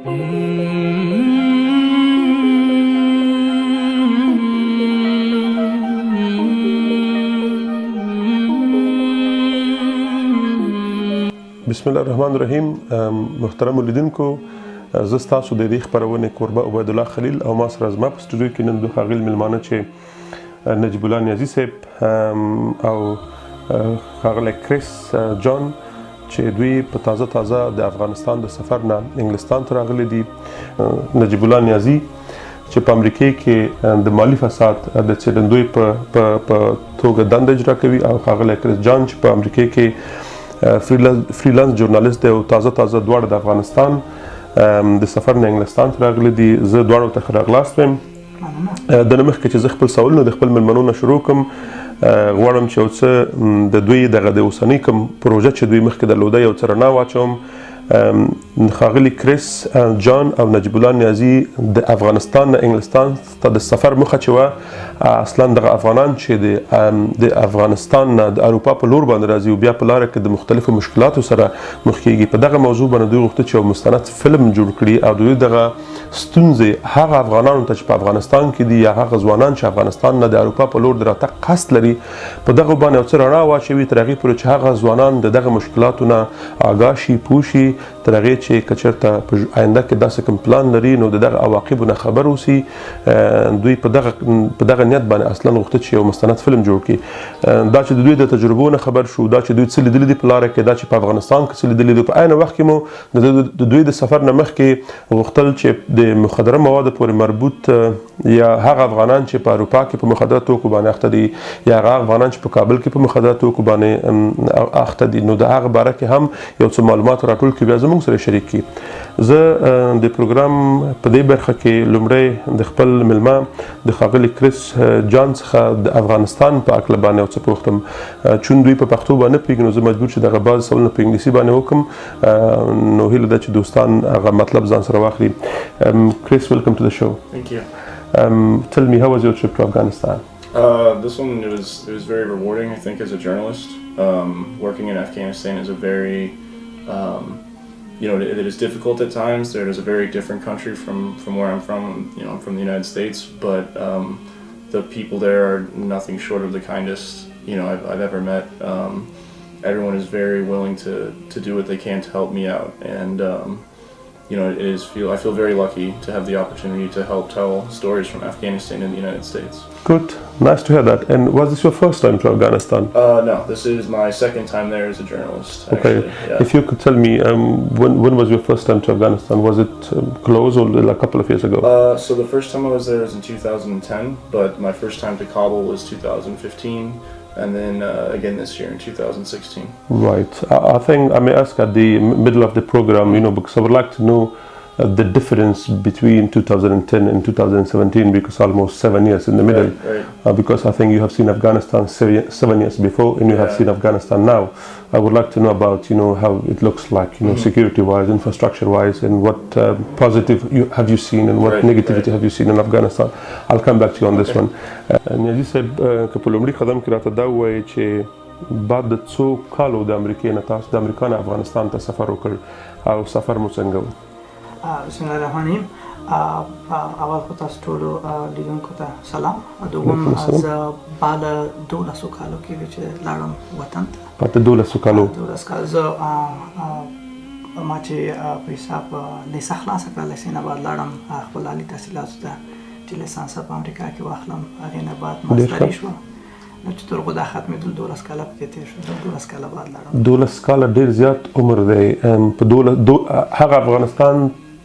بسم الله الرحمن الرحیم. محترم لیدونکو، زه ستاسو د دې خپرونې کوربه عبید الله خلیل او ما سره زما په سټوډیو کې نن دوه ښاغلي میلمانه چې نجیب الله نیازي صاحب او ښاغلی کریس جان چې دوی په تازه د افغانستان د سفر نه انګلستان ته راغلي دي. نجیب الله نیازي چې په امریکا کې د مالی فساد د څېړندوی په توګه دنده اجرا کوي او ښاغلی کریس جان چې په امریکا کې فریلانس جورنالست دی او تازه دواړه د افغانستان د سفر نه انګلستان ته راغلي دي. زه دواړو ته ښه راغلاست وایم. د نه مخکې چې زه خپل سوالونه د خپل میلمنو نه شروع کړم، غواړم چې یو څه د دوی دغه د اوسنۍ کوم پروژه چې دوی مخکې درلوده یو څه رڼا واچوم. ښاغلي کریس جان او نجیب الله نیازي د افغانستان نه انګلستان ته د سفر موخه چې وه اصلا دغه افغانان چې د افغانستان نه د اروپا په لور باندې راځي او بیا په لاره کې د مختلفو مشکلاتو سره مخ کیږي، په دغه موضوع باندې دوی غوښتل چې یو مستند فلم جوړ کړي او دوی دغه ستونزې هغه افغانانو ته چې په افغانستان کې دي یا هغه ځوانان چې افغانستان نه د اروپا په لور د راتګ قصد لري په دغه باندې یو څه رڼا واچوي تر هغې پورې چې هغه ځوانان د دغه مشکلاتو نه آګاه شي، پوه شي، تر هغې چې که چېرته په آینده کې داسې کوم پلان لري نو د دغه عواقبو نه خبر اوسي. دوی په دغه نیت باندې اصلا غوښتل چې یو مستند فلم جوړ کړي. دا چې د دوی د تجربو نه خبر شو، دا چې دوی څه لیدلي دي په لاره کې، دا چې په افغانستان کې څه لیدلي دي، په عین وخت کې مو د دوی د سفر نه مخکې غوښتل چې د مخدره موادو پورې مربوط یا هغه افغانان چې په اروپا کې په مخدره توکو باندې اخته دي یا هغه افغانان چې په کابل کې په مخدره توکو باندې اخته دي، نو د هغه باره کې هم یو څه معلومات راټول کړي بیا زموږ سره شریک کړي. زه د پروګرام په دې برخه کې لومړی د خپل میلمه د ښاغلي کریس جان څخه د افغانستان په هکله باندې یو څه پوښتم. چون دوی په پښتو باندې نه پوهېږي نو زه مجبور چې دغه بعض سوالونه په انګلیسي باندې وکړم، نو هیله ده چې دوستان هغه مطلب ځان سره واخلي. Chris, welcome to the show. Thank you. Tell me, how was your trip to Afghanistan? This one, it was very rewarding, I think, as a journalist. Working in Afghanistan is a very it is difficult at times. It is a very different country from where I'm from. I'm from the United States, but the people there are nothing short of the kindest I've ever met. Everyone is very willing to do what they can to help me out, and I feel very lucky to have the opportunity to help tell stories from Afghanistan in the United States. Good, nice to hear that. And was this your first time to Afghanistan? No, this is my second time there as a journalist. Okay, actually, yeah. If you could tell me, when was your first time to Afghanistan? Was it close or a couple of years ago? So the first time I was there was in 2010, but my first time to Kabul was 2015. And then again this year in 2016. Right. I think I may ask at the middle of the program, because I would like to know the difference between 2010 and 2017, because almost 7 years in the middle. Right. Because I think you have seen Afghanistan 7 years before, and you have seen Afghanistan now. I would like to know about how it looks like, security-wise, infrastructure-wise, and what positive have you seen and what negativity have you seen in Afghanistan. I'll come back to you on this one. نیازي صاحب که په لومړي قدم کې راته دا ووایي چې بعد د څو کالو د امریکې نه تاسو د امریکا نه افغانستان ته سفر وکړ او سفر مو څنګه و؟ بسم الله الرحمن الرحیم. اول خو تاسو ټولو لیدونکو ته سلام. دوم زه بعد 12 کالو کې چې لاړم وطن ته. بعد 12 کالو؟ 12 کال. زه ما چې په حساب لیسه خلاصه کړه، لیسې نه بعد لاړم خپل عالي تحصیلاتو ته چې لیسانس په امریکا کې واخلم. هغې نه بعد ماستري شوه، نو چې تر هغو دا ختمېدل 12 کاله پکې تېر شو. 12 کاله بعد لاړم. 12 کاله ډېر زیات عمر دی. په هغه افغانستان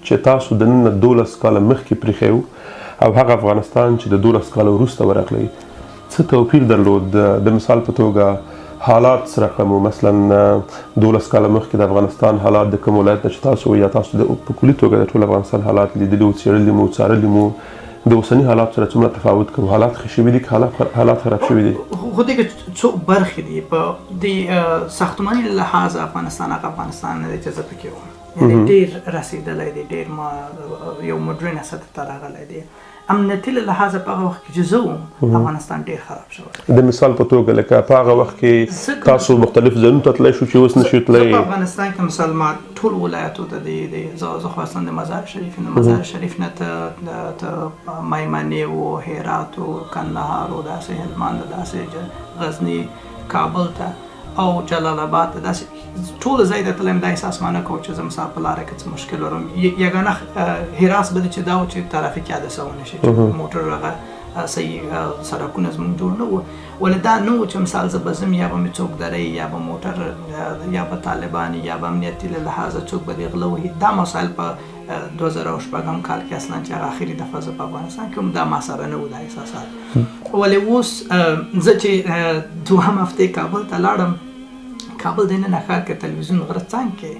چې تاسو د نن 12 کاله مخکې پرېښی وو او هغه افغانستان چې د 12 کاله وروسته ورغلی، څه توپیر درلود؟ د مثال په توګه حالات سره کوم، مثلا 12 کاله مخکې د افغانستان حالات د کوم ولایت نه چې تاسو یا تاسو په کلي توګه د ټول افغانستان حالات لیدلي وو، څېړلي مو، څارلي مو، د اوسني حالات سره څومره تفاوت کوم؟ حالات ښه شوي دي که حالات خراب شوي دي؟ خو دې کې څو برخې دي. په د ساختماني لحاظ افغانستان هغه افغانستان نه دی چې زه پکې وم، یعنې ډېر رسېدلی دی، ډېر یو مډرنه سطح ته راغلی دی. امنیتي له لحاظه په هغه وخت کې چې زه وم افغانستان ډېر خراب شوی د مثال په توګه لکه په هغه وخت کې تاسو مختلف ځایونو ته تللی شو چې اوس نشئ تللی. په افغانستان کې مثال ما ټول ولایتو ته زه خو اصلا د مزار شریف نه مزار شریف نه ته میمنې و هرات و کندهار و داسې هلمند داسې غزني کابل ته او جلال آباد ته داسې ټول ځای ته تلم دا احساس ما نه کوم چې زه مثال په لاره کې څه مشکل ورم. یګانه هراس به چې دا و چې ترافیک حادثه ونه شي چې موټر هغه صحیح سړکونه زموږ جوړ نه وو ولې دا نه و چې مثال زه به ځم یا به مې څوک دری یا به موټر یا به طالبان یا به امنیتي له لحاظه څوک به دې غله وهي. دا مسایل په 2006 کال کې اصلا چې هغه آخري دفعه زه په افغانستان کې هم دا ما سره نه وو دا احساسات. ولې اوس زه چې دوهم هفتې کابل ته لاړم کابل د نن ښار کې تلویزیون غره څنګ کې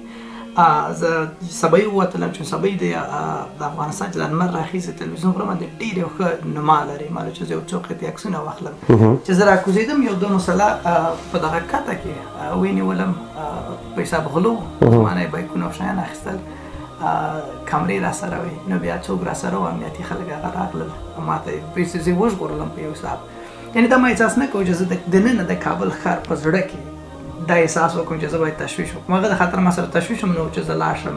زه سبا ووتلم چې سبا د افغانستان چې د لمر راخیزې تلویزیون غره باندې ډېرې ښه نما لري ماله چې زه یو څو قطعې عکسونه واخلم چې زه راکوزېدم یو دوه مسله په دغه کته کې ونیولم په حساب غلو زمانه یې بایکونه او شیان اخیستل کامرې را سره وي نو بیا څوک را سره و امنیتي خلک هغه راغلل ما ته پیسې زه وژغورلم په یو حساب. یعنې دا ما احساس نه کوم چې زه د ننه د کابل ښار په زړه کې دا احساس وکړم چې زه باید تشویش وکړم. هغه د خاطر ما سره تشویش هم نه و چې زه لاړ شم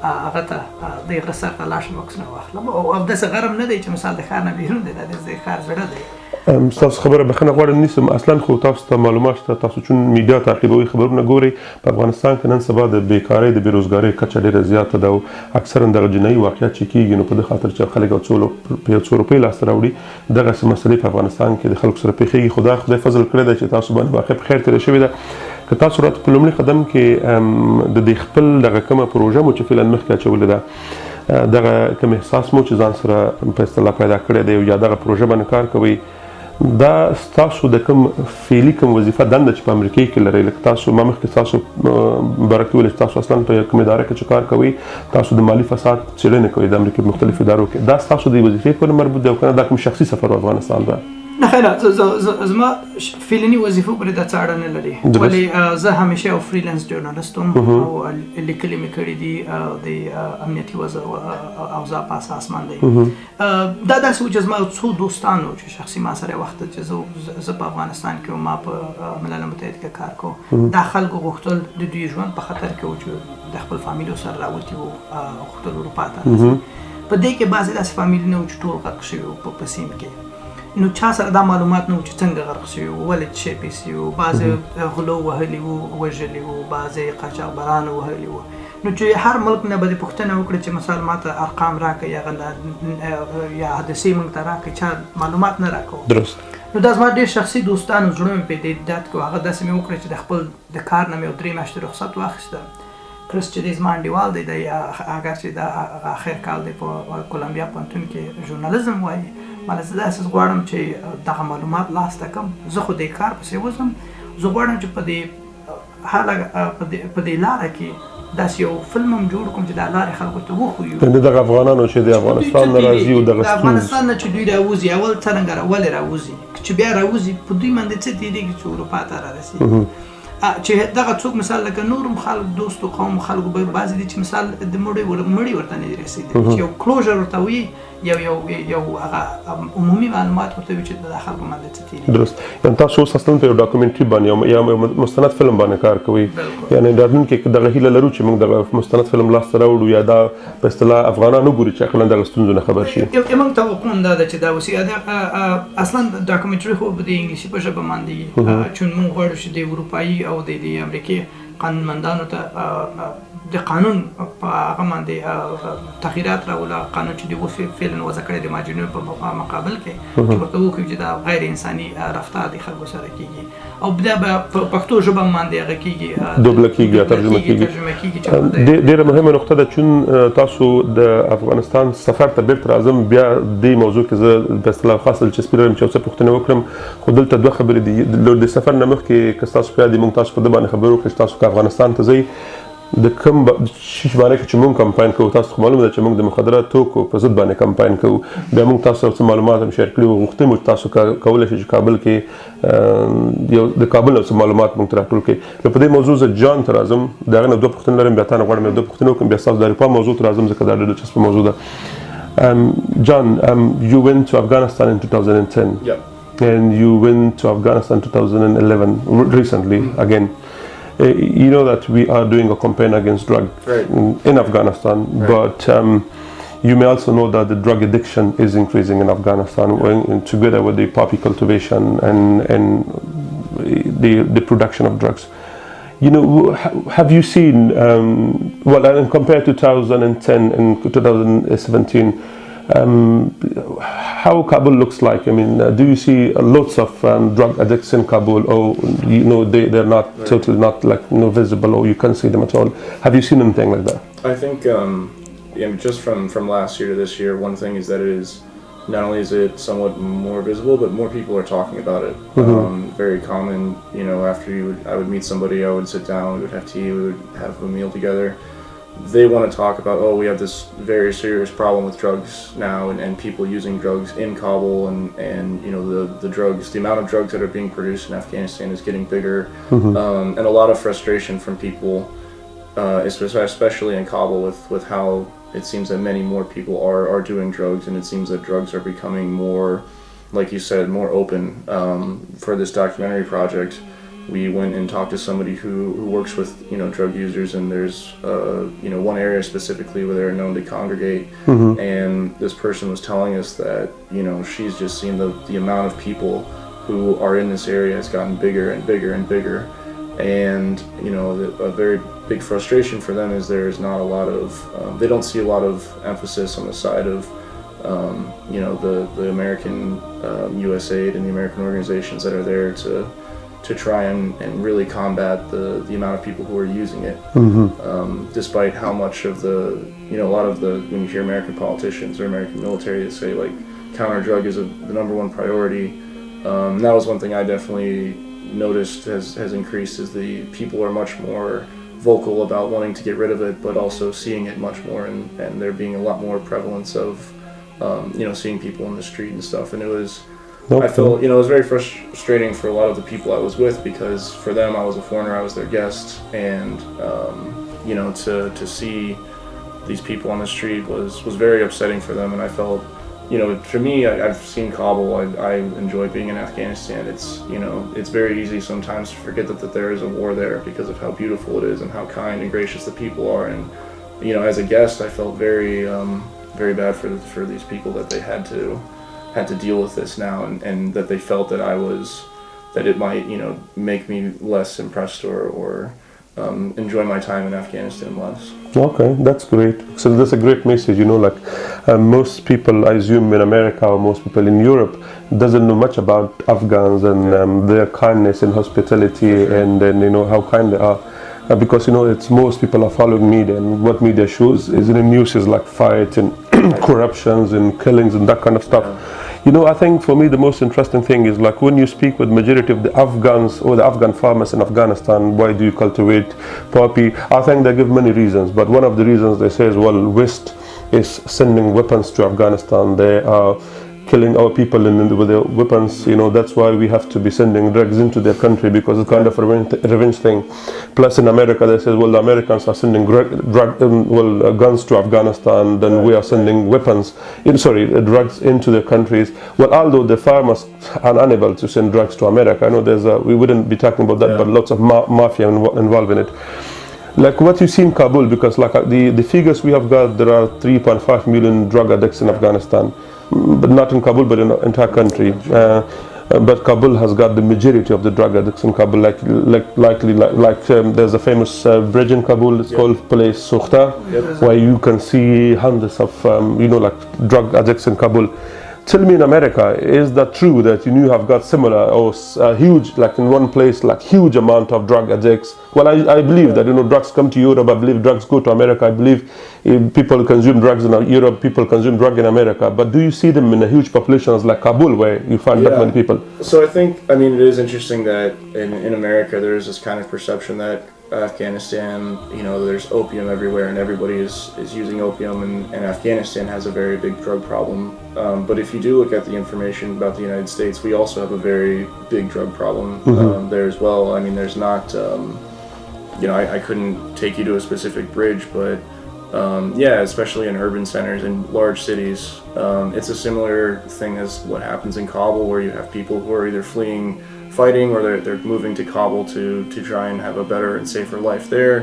هغه ته د غره سر ته لاړ شم عکسونه واخلم او داسې غرم نه دی چې مثال د ښار نه بیرون دی دا د ښار زړه دی. ستاسو خبره بخښنه غواړم نیسم اصلا خو تاسو ته معلومات شته تاسو چون میډیا تعقیبوي خبرونه ګوري په افغانستان کې نن سبا د بیکارۍ د بیروزګارۍ کچه ډېره زیاته ده او اکثرا دغه جنایي واقعیت چې کېږي نو په دې خاطر چې خلک په یو څو روپۍ لاسته راوړي دغسې مسلې په افغانستان کې د خلکو سره پېښېږي. خدای فضل کړی دی چې تاسو باندې واقع په خیر تېره شوې ده. که تاسو راته په لومړي قدم کې د دې خپل دغه کومه پروژه مو چې فعلا مخکې اچولې ده دغه کوم احساس مو چې ځان سره په اصطلاح پیدا کړی دی یا دغه پروژه باندې کار کوئ دا ستاسو د کوم فعلي کوم وظیفه دنده چې په امریکا کې لرئ لکه تاسو ما مخکې تاسو برکې ویل چې تاسو اصلا په کومه اداره کې چې کار کوئ تاسو د مالي فساد څېړنې کوئ د امریکا په مختلفو ادارو کې دا ستاسو د وظیفې پورې مربوط دی او که نه دا کوم شخصي سفر و افغانستان ده؟ نه خیر زما فعلي وظیفو پورې دا څه اړه نه لري ولې زه همیشه یو فریلانس جورنالست یم او لیکلي مې کړي دي د امنیتي اوضاع په اساس باندې. دا داسې و چې زما څو دوستان وو چې شخصي ما سره وخت چې زه په افغانستان کې ما په ملل متحد کې کار کوم دا خلکو غوښتل د دوی ژوند په خطر کې و چې د خپل فامیلو سره راوتي وو غوښتل اروپا ته په دې کې بعضې داسې فامیلي نه وو چې ټول غرق شوي وو په سیمه کې نو چا سره دا معلومات نه و چې څنګه غرق شوي وو ولې څه شی پیسې وو بعضې غلو وهلي وو وژلي وو بعضې قاچاقبرانو وهلي وو نو چې هر ملک نه به دې پوښتنه وکړي چې مثال ما ته ارقام راکړئ یا حادثې موږ ته راکړئ چا معلومات نه راکوو. درست. نو دا زما ډېر شخصي دوستان و زړه مې په دې داد کړو هغه داسې مې وکړه چې د خپل د کار نه مې یو 3 میاشتې رخصت واخیسته. کرس چې دی زما انډیوال دی اگر چې دا آخر کال دی په کولمبیا پوهنتون کې ژورنالیزم وایي ماله زه داسې غواړم چې دغه معلومات لاسته کړم زه خو دې کار پسې وځم زه غواړم چې په دې لاره کې داسې یو فلم هم جوړ کړم چې دا لارې خلکو ته وښیو دغه افغانانو چې د افغانستان نه راځي او دغه د افغانستان نه چې دوی راوځي اول څرنګه ولې راوځي چې بیا راوځي په دوی باندې څه تېرېږي چې اروپا ته رارسي چې دغه څوک مثال لکه نورم خلک دوستو قوم خلکو بعضې دي چې مثال د مړي ورته نه دي رسېدلي چې یو کلوژر ورته وي یو هغه عمومي معلومات ورته وي چې د خلکو باندې څه تېرېږي. درست. یعنې تاسو اوس اصلا په یو ډاکومنټري باندې یا مستند فلم باندې کار کوئ یعنې راتلونکي دغه هیله لرو چې موږ دغه مستند فلم لاسته راوړو یا دا په اصطلاح افغانان وګوري چې عقلا دغه ستونزو نه خبر شي. موږ توقع دا ده چې دا اوسي اصلا ډاکومنټري خو د انګلیسي په ژبه باندې چون موږ غواړو چې د اروپایي او د امریکې قانونمندانو ته د قانون په هغه باندې تغییرات راوړه قانون چې دوی فعلا وضع کړی د ماجنون په مقابل کې چې ورته وکړي چې دا غیر انساني رفتار د خلکو سره کېږي او بیا به په پښتو ژبه باندې هغه کېږي دوبله کېږي ترجمه کېږي. ډېره مهمه نقطه ده چون تاسو د افغانستان سفر ته بیرته راځم بیا دې موضوع کې زه په اصطلاح خاص دلچسپي لرم چې یو څه پوښتنې وکړم خو دلته 2 خبرې دي د سفر نه مخکې که ستاسو په یاد وي موږ تاسو په دې باندې خبرې وکړو چې تاسو که افغانستان ته ځئ د کوم شي باندې چې موږ کمپاین کوو تاسو خو معلومه ده چې موږ د مخدره توکو په ضد باندې کمپاین کوو بیا موږ تاسو څه معلومات هم شیر کړي وو غوښتي موږ تاسو کولی شئ چې کابل کې یو د کابل نه څه معلومات موږ ته راټول کړئ نو په دې موضوع زه جان ته راځم د هغې نه 2 پوښتنې لرم بیا تا نه غواړم 2 پوښتنې وکړم بیا ستاسو د اروپا موضوع ته راځم ځکه دا ډېره دلچسپه موضوع ده. John, you went to Afghanistan in 2010. Yep. And you went to Afghanistan 2011 recently again. You know that we are doing a campaign against drug in Afghanistan, but you may also know that the drug addiction is increasing in Afghanistan, together with the poppy cultivation and the production of drugs. You know, have you seen, well, and compared to 2010 and 2017, how Kabul looks like? I mean, do you see lots of drug addicts in Kabul, or you know they're not totally not like visible, or you can't see them at all? Have you seen anything like that? I think just from last year to this year, one thing is that it is not only is it somewhat more visible, but more people are talking about it. Very common, you know. After I would meet somebody, I would sit down, we would have tea, we would have a meal together. They want to talk about, oh, we have this very serious problem with drugs now, and people using drugs in Kabul, and you know the drugs, the amount of drugs that are being produced in Afghanistan is getting bigger, and a lot of frustration from people, especially in Kabul, with how it seems that many more people are doing drugs, and it seems that drugs are becoming more, like you said, more open. For this documentary project, we went and talked to somebody who works with drug users, and there's one area specifically where they're known to congregate, and this person was telling us that she's just seen the amount of people who are in this area has gotten bigger and bigger and bigger, and a very big frustration for them is there's not a lot of they don't see a lot of emphasis on the side of the American USAID and the American organizations that are there to try and really combat the amount of people who are using it, despite how much of a lot of when you hear American politicians or American military, they say like counter drug is the number one priority. That was one thing I definitely noticed has increased, is the people are much more vocal about wanting to get rid of it, but also seeing it much more, and there being a lot more prevalence of seeing people in the street and stuff. And it was I felt, it was very frustrating for a lot of the people I was with, because for them, I was a foreigner, I was their guest, and to see these people on the street was very upsetting for them. And I felt, for me, I've seen Kabul, I enjoy being in Afghanistan. It's very easy sometimes to forget that there is a war there because of how beautiful it is and how kind and gracious the people are. And as a guest, I felt very very bad for these people that they had to deal with this now, and that they felt that it might make me less impressed or enjoy my time in Afghanistan less. Okay, that's great. So that's a great message. Most people, I assume, in America or most people in Europe doesn't know much about Afghans and their kindness and hospitality, and then how kind they are. Because it's most people are following media, and what media shows is in the news is like fight and corruptions and killings and that kind of stuff. I think for me the most interesting thing is like when you speak with majority of the Afghans or the Afghan farmers in Afghanistan, why do you cultivate poppy? I think they give many reasons, but one of the reasons they say is, well, West is sending weapons to Afghanistan. They are killing our people with their weapons. That's why we have to be sending drugs into their country, because it's kind of a revenge thing. Plus in America they say, well, the Americans are sending guns to Afghanistan, then we are sending drugs into their countries. Well, although the farmers are unable to send drugs to America, I know we wouldn't be talking about that, but lots of mafia involved in it. Like what you see in Kabul, because like the figures we have got, there are 3.5 million drug addicts in Afghanistan. But not in Kabul, but in the entire country. But Kabul has got the majority of the drug addicts in Kabul. There's a famous bridge in Kabul. It's called Place Sukhta, where you can see hundreds of drug addicts in Kabul. Tell me, in America, is that true that you have got similar or huge, like in one place, like huge amount of drug addicts? Well, I believe that drugs come to Europe. I believe drugs go to America. I believe people consume drugs in Europe. People consume drugs in America. But do you see them in a huge populations like Kabul, where you find that many people? So it is interesting that in America there is this kind of perception that Afghanistan, there's opium everywhere and everybody is using opium, and Afghanistan has a very big drug problem. But if you do look at the information about the United States, we also have a very big drug problem there as well. There's not, I couldn't take you to a specific bridge, but yeah, especially in urban centers and large cities. It's a similar thing as what happens in Kabul, where you have people who are either fleeing fighting or they're moving to Kabul to try and have a better and safer life there.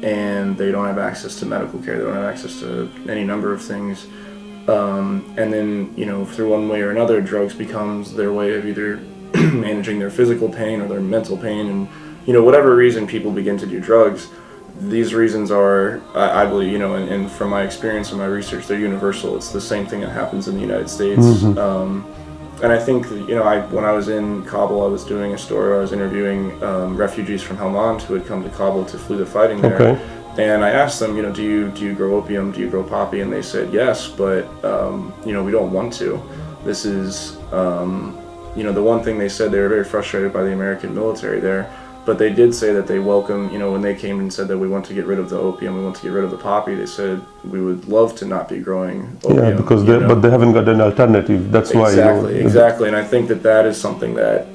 And they don't have access to medical care, they don't have access to any number of things. And then, you know, through one way or another, drugs becomes their way of either managing their physical pain or their mental pain. And, you know, whatever reason people begin to do drugs, these reasons are, I believe, you know, and from my experience and my research, they're universal. It's the same thing that happens in the United States. And I think, you know, when I was in Kabul, I was doing a story where I was interviewing refugees from Helmand who had come to Kabul to flee the fighting there. Okay. And I asked them, you know, do you grow opium? Do you grow poppy? And they said yes, but you know, we don't want to. This is, you know, the one thing they said, they were very frustrated by the American military there. But they did say that they welcome, you know, when they came and said that we want to get rid of the opium, we want to get rid of the poppy, they said we would love to not be growing opium. Yeah, because but they haven't got an alternative. That's why. Exactly. And I think that is something that,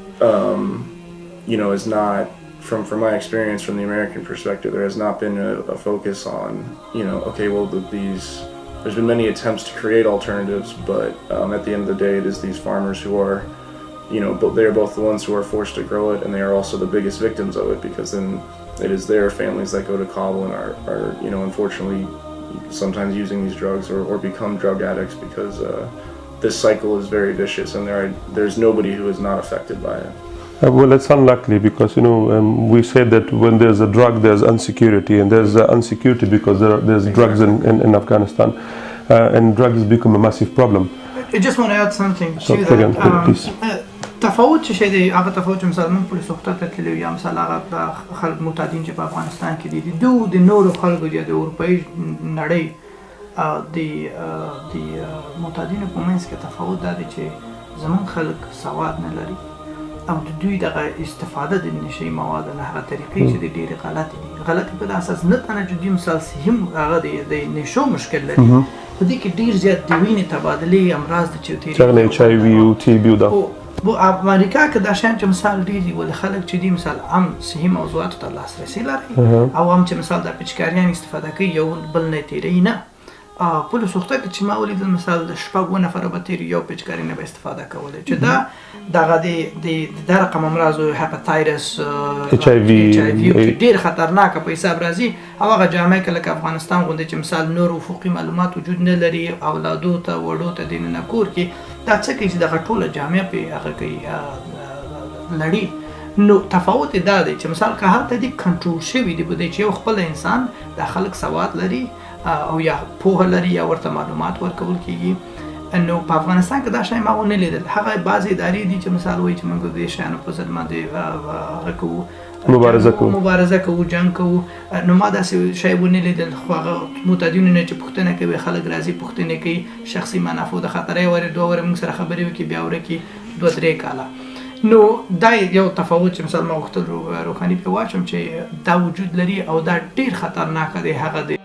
you know, is not, from my experience, from the American perspective, there has not been a focus on, you know, okay, well, there's been many attempts to create alternatives, but at the end of the day, it is these farmers who are, you know, but they're both the ones who are forced to grow it, and they are also the biggest victims of it, because then it is their families that go to Kabul and are you know, unfortunately sometimes using these drugs or become drug addicts, because this cycle is very vicious, and there's nobody who is not affected by it. Well, it's unlikely, because, you know, we said that when there's a drug, there's insecurity, and there's insecurity because there's drugs in Afghanistan, and drugs become a massive problem. I just want to add something So, to again, please. that. تفاوت چې شي دی هغه تفاوت چې مثلا موږ پولیس وخت ته تللی یا مثلا هغه خلک معتادین چې په افغانستان کې دي د نورو خلکو د اروپایي نړۍ د معتادینو په منځ کې تفاوت دا دی چې زمونږ خلک سواد نه لري او د دوی دغه استفاده د نشي مواد له هغه طریقې چې د ډېرې غلطي په اساس نه تنه چې دوی مثال هم هغه د نشو مشکل لري په دې کې ډېر زیات د وینې تبادلې امراض د چوتیري څنګه HIV او TB دا په امریکا کې دا شان چې مثال ډېری ول خلک چې دي مثال عام صحي موضوعاتو ته لاسرسي لري او هم چې مثال د پچکاریان استفاده کوي یو بل نه تیری نه پولیس وخت کې چې ما ولیدل مثال د شپږ نفر به تیری یو پچکاری نه به استفاده کوله چې دا دغه د رقم امراض او هپاتایتس HIV ډېر خطرناک په حساب راځي او هغه جامعه کې لکه افغانستان غونډه چې مثال نور افقي معلومات وجود نه لري اولادو ته وړو ته دین نه کور کې دا څه کې چې دغه ټوله جامعه په هغه کې لړۍ نو تفاوت دا دی چې مثال که هلته دي کنټرول شوي دي بده چې یو خپل انسان د خلک سواد لري او یا پوهه لري یا ورته معلومات ورکول کیږي نو په افغانستان کې دا شی ما ونه لیدل هغه بعضې ادارې دي چې مثال وایي چې موږ د دې شیانو په ضد باندې هغه کوو مبارزه کوو جنګ کوو نو ما داسې شی ونه لیدل خو هغه معتادینو نه چې پوښتنه کوي خلک راځي پوښتنې کوي شخصي منافع د خطرې وارې دوه وارې موږ سره خبرې وکړي بیا ورکړي 2-3 کاله نو دا یو تفاوت چې مثلا ما غوښتل روښاني پرې واچوم چې دا وجود لري او دا ډېر خطرناک دی هغه دی